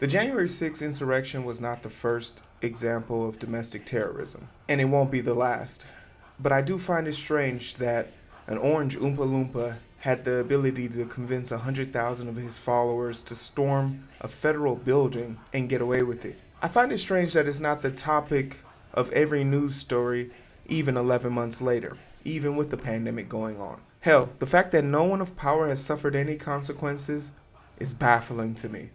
The January 6th insurrection was not the first example of domestic terrorism, and it won't be the last. But I do find it strange that an orange Oompa Loompa had the ability to convince 100,000 of his followers to storm a federal building and get away with it. I find it strange that it's not the topic of every news story even 11 months later, even with the pandemic going on. Hell, the fact that no one of power has suffered any consequences is baffling to me.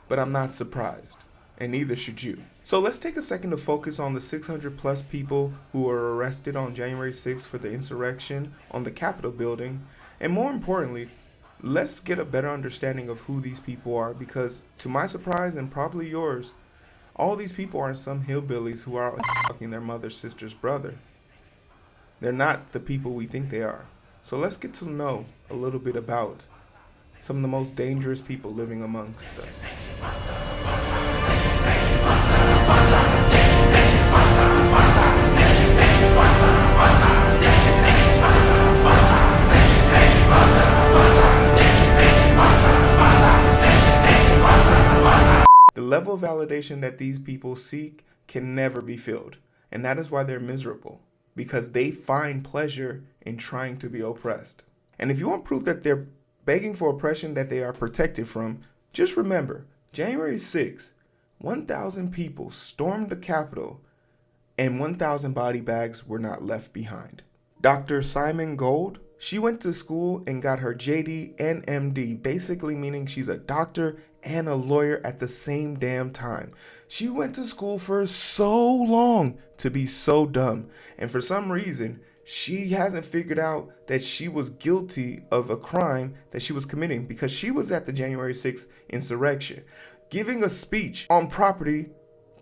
But I'm not surprised, and neither should you. So let's take a second to focus on the 600 plus people who were arrested on January 6th for the insurrection on the Capitol building, and more importantly, let's get a better understanding of who these people are, because to my surprise and probably yours, all these people aren't some hillbillies who are fucking their mother's sister's brother. They're not the people we think they are. So let's get to know a little bit about some of the most dangerous people living amongst us. The level of validation that these people seek can never be filled, and that is why they're miserable, because they find pleasure in trying to be oppressed. And if you want proof that they're begging for oppression that they are protected from, just remember, January 6th, 1,000 people stormed the Capitol and 1,000 body bags were not left behind. Dr. Simon Gold, she went to school and got her JD and MD, basically meaning she's a doctor and a lawyer at the same damn time. She went to school for so long to be so dumb, and for some reason, she hasn't figured out that she was guilty of a crime that she was committing, because she was at the January 6th insurrection, giving a speech on property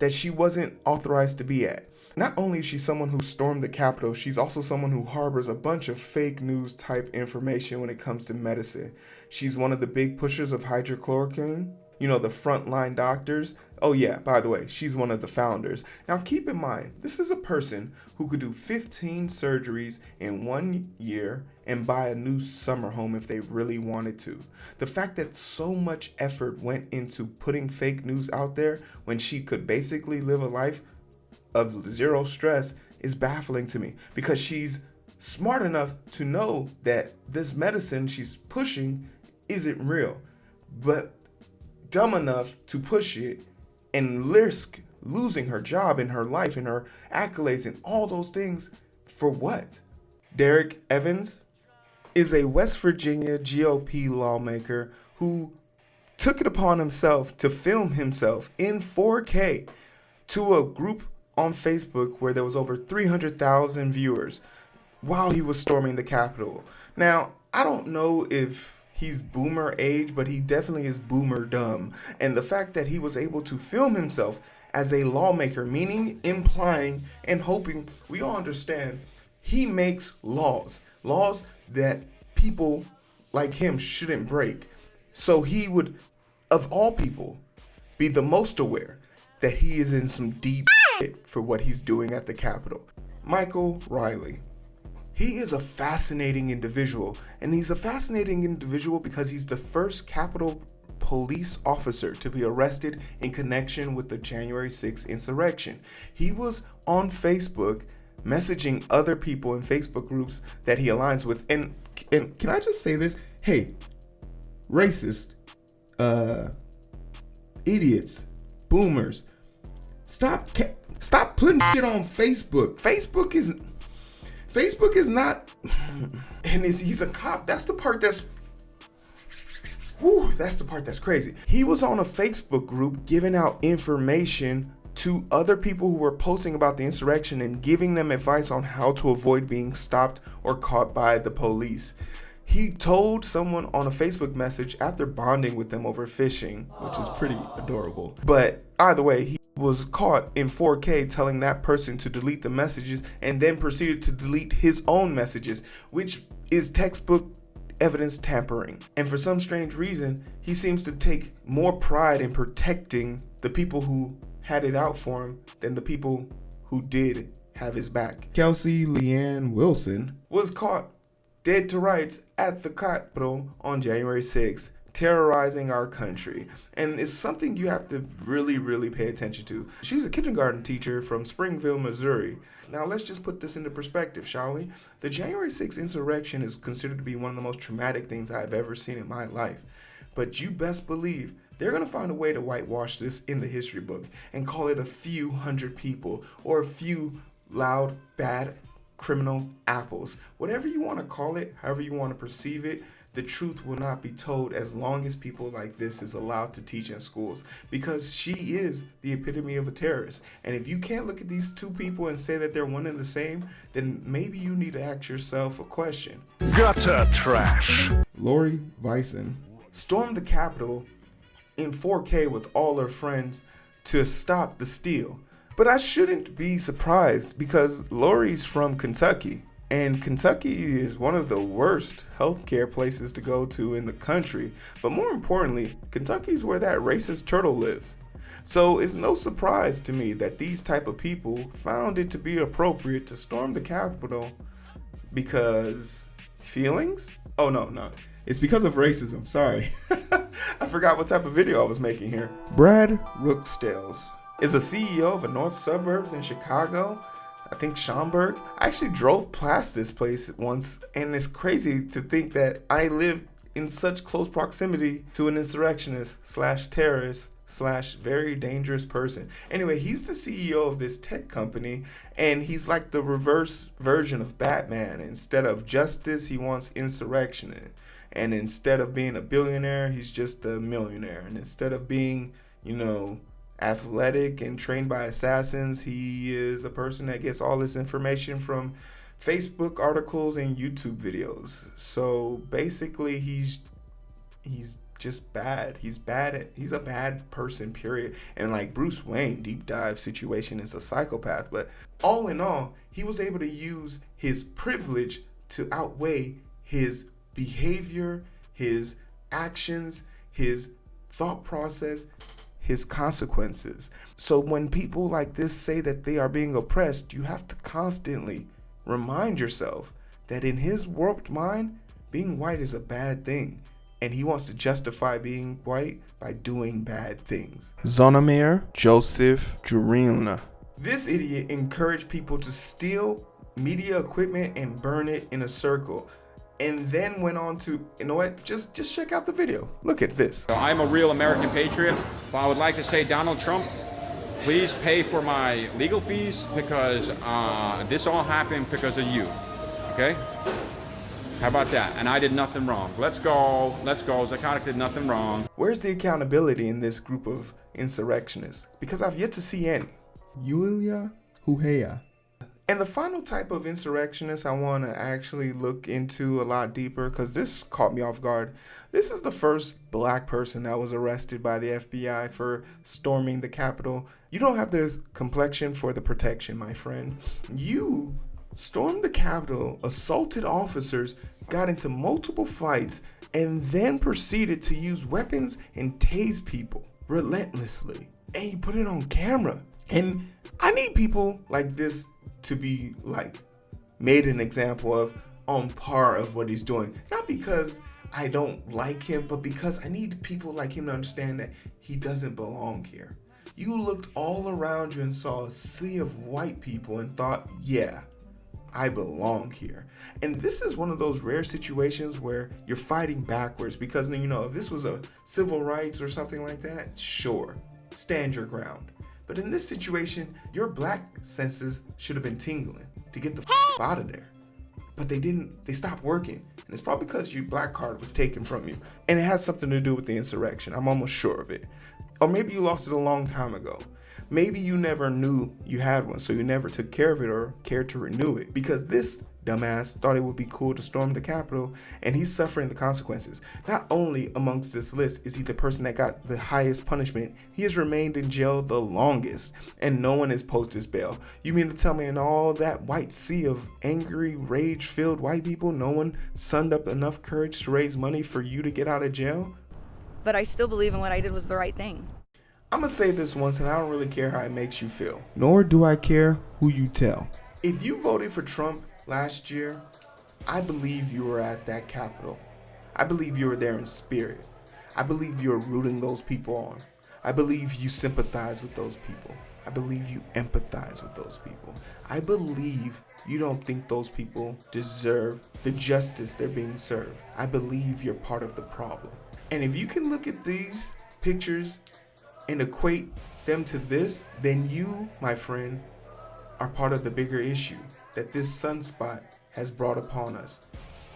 that she wasn't authorized to be at. Not only is she someone who stormed the Capitol, she's also someone who harbors a bunch of fake news type information when it comes to medicine. She's one of the big pushers of hydrochloroquine, you know, the frontline doctors. Oh yeah, by the way, she's one of the founders. Now keep in mind, this is a person who could do 15 surgeries in 1 year and buy a new summer home if they really wanted to. The fact that so much effort went into putting fake news out there when she could basically live a life of zero stress is baffling to me, because she's smart enough to know that this medicine she's pushing isn't real, but dumb enough to push it and risk losing her job and her life and her accolades and all those things for what? Derek Evans is a West Virginia GOP lawmaker who took it upon himself to film himself in 4K to a group on Facebook where there was over 300,000 viewers while he was storming the Capitol. Now, I don't know if he's boomer age, but he definitely is boomer dumb. And the fact that he was able to film himself as a lawmaker, meaning, implying, and hoping we all understand he makes laws that people like him shouldn't break. So he would, of all people, be the most aware that he is in some deep shit for what he's doing at the Capitol. Michael Riley. He is a fascinating individual, and he's a fascinating individual because he's the first Capitol police officer to be arrested in connection with the January 6th insurrection. He was on Facebook messaging other people in Facebook groups that he aligns with. And can I just say this? Hey, racist, idiots, boomers, stop putting shit on Facebook. Facebook is not, and he's a cop. That's the part that's crazy. He was on a Facebook group giving out information to other people who were posting about the insurrection and giving them advice on how to avoid being stopped or caught by the police. He told someone on a Facebook message after bonding with them over fishing, which is pretty adorable. But either way, he was caught in 4K telling that person to delete the messages and then proceeded to delete his own messages, which is textbook evidence tampering. And for some strange reason, he seems to take more pride in protecting the people who had it out for him than the people who did have his back. Kelsey Leanne Wilson was caught dead to rights at the Capitol on January 6th, terrorizing our country. And it's something you have to really, really pay attention to. She's a kindergarten teacher from Springville, Missouri. Now let's just put this into perspective, shall we? The January 6th insurrection is considered to be one of the most traumatic things I've ever seen in my life. But you best believe they're going to find a way to whitewash this in the history book and call it a few hundred people or a few loud, bad, criminal apples. Whatever you want to call it, however you want to perceive it, the truth will not be told as long as people like this is allowed to teach in schools, because she is the epitome of a terrorist. And if you can't look at these two people and say that they're one and the same, then maybe you need to ask yourself a question. Gutter trash. Lori Bison stormed the Capitol in 4K with all her friends to stop the steal. But I shouldn't be surprised because Lori's from Kentucky. And Kentucky is one of the worst healthcare places to go to in the country. But more importantly, Kentucky is where that racist turtle lives. So it's no surprise to me that these type of people found it to be appropriate to storm the Capitol because feelings? Oh, no. It's because of racism. Sorry. I forgot what type of video I was making here. Brad Rookstales is a CEO of a north suburbs in Chicago. I think Schaumburg. I actually drove past this place once, and it's crazy to think that I live in such close proximity to an insurrectionist / terrorist / very dangerous person. Anyway, he's the CEO of this tech company, and he's like the reverse version of Batman. Instead of justice, he wants insurrection. And instead of being a billionaire, he's just a millionaire. And instead of being, athletic and trained by assassins, he is a person that gets all this information from Facebook articles and YouTube videos. So basically he's just bad. He's a bad person, period. And like Bruce Wayne, deep dive situation, is a psychopath. But all in all, he was able to use his privilege to outweigh his behavior, his actions, his thought process, his consequences. So when people like this say that they are being oppressed, you have to constantly remind yourself that in his warped mind, being white is a bad thing. And he wants to justify being white by doing bad things. Zonomir Joseph Jurilna. This idiot encouraged people to steal media equipment and burn it in a circle. And then went on to, just check out the video. Look at this. I'm a real American patriot, but I would like to say, Donald Trump, please pay for my legal fees because this all happened because of you, okay? How about that? And I did nothing wrong. Let's go. Zakharek did nothing wrong. Where's the accountability in this group of insurrectionists? Because I've yet to see any. Yulia Huheya. And the final type of insurrectionist I want to actually look into a lot deeper, because this caught me off guard. This is the first black person that was arrested by the FBI for storming the Capitol. You don't have the complexion for the protection, my friend. You stormed the Capitol, assaulted officers, got into multiple fights, and then proceeded to use weapons and tase people relentlessly. And you put it on camera. And I need people like this to be made an example of on par of what he's doing. Not because I don't like him, but because I need people like him to understand that he doesn't belong here. You looked all around you and saw a sea of white people and thought, yeah, I belong here. And this is one of those rare situations where you're fighting backwards, because if this was a civil rights or something like that, sure, stand your ground. But in this situation, your black senses should have been tingling to get the out of there. But they didn't. They stopped working. And it's probably because your black card was taken from you. And it has something to do with the insurrection. I'm almost sure of it. Or maybe you lost it a long time ago. Maybe you never knew you had one, so you never took care of it or cared to renew it. Because this dumbass thought it would be cool to storm the Capitol, and he's suffering the consequences. Not only amongst this list is he the person that got the highest punishment, he has remained in jail the longest, and no one has posted his bail. You mean to tell me in all that white sea of angry, rage-filled white people, no one sunned up enough courage to raise money for you to get out of jail? But I still believe in what I did was the right thing. I'm gonna say this once, and I don't really care how it makes you feel. Nor do I care who you tell. If you voted for Trump last year, I believe you were at that Capitol. I believe you were there in spirit. I believe you're rooting those people on. I believe you sympathize with those people. I believe you empathize with those people. I believe you don't think those people deserve the justice they're being served. I believe you're part of the problem. And if you can look at these pictures and equate them to this, then you, my friend, are part of the bigger issue that this sunspot has brought upon us.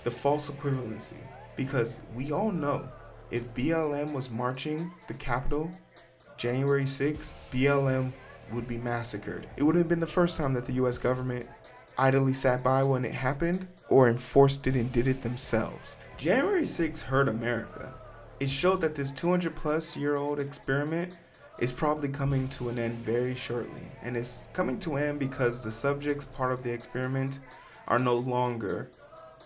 The false equivalency. Because we all know if BLM was marching the Capitol January 6th, BLM would be massacred. It would have been the first time that the US government idly sat by when it happened or enforced it and did it themselves. January 6th hurt America. It showed that this 200-plus-year-old experiment is probably coming to an end very shortly. And it's coming to an end because the subjects part of the experiment are no longer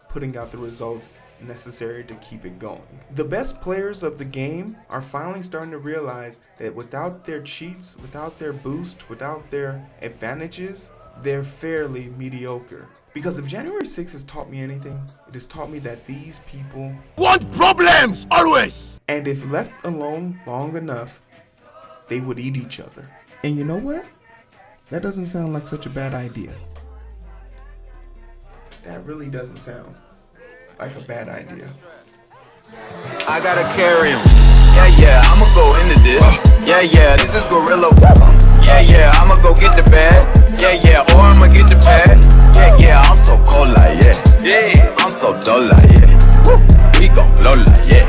putting out the results necessary to keep it going. The best players of the game are finally starting to realize that without their cheats, without their boost, without their advantages, they're fairly mediocre. Because if January 6th has taught me anything, it has taught me that these people Want problems always. and if left alone long enough, they would eat each other. And you know what? That doesn't sound like such a bad idea. That really doesn't sound like a bad idea. I gotta carry him. Yeah, I'ma go into this. Yeah, this is gorilla. Yeah, I'ma go get the bag. Yeah, or I'ma get the pad. Yeah, I'm so cold like yeah. I'm so dull like yeah. We gon' blow like yeah.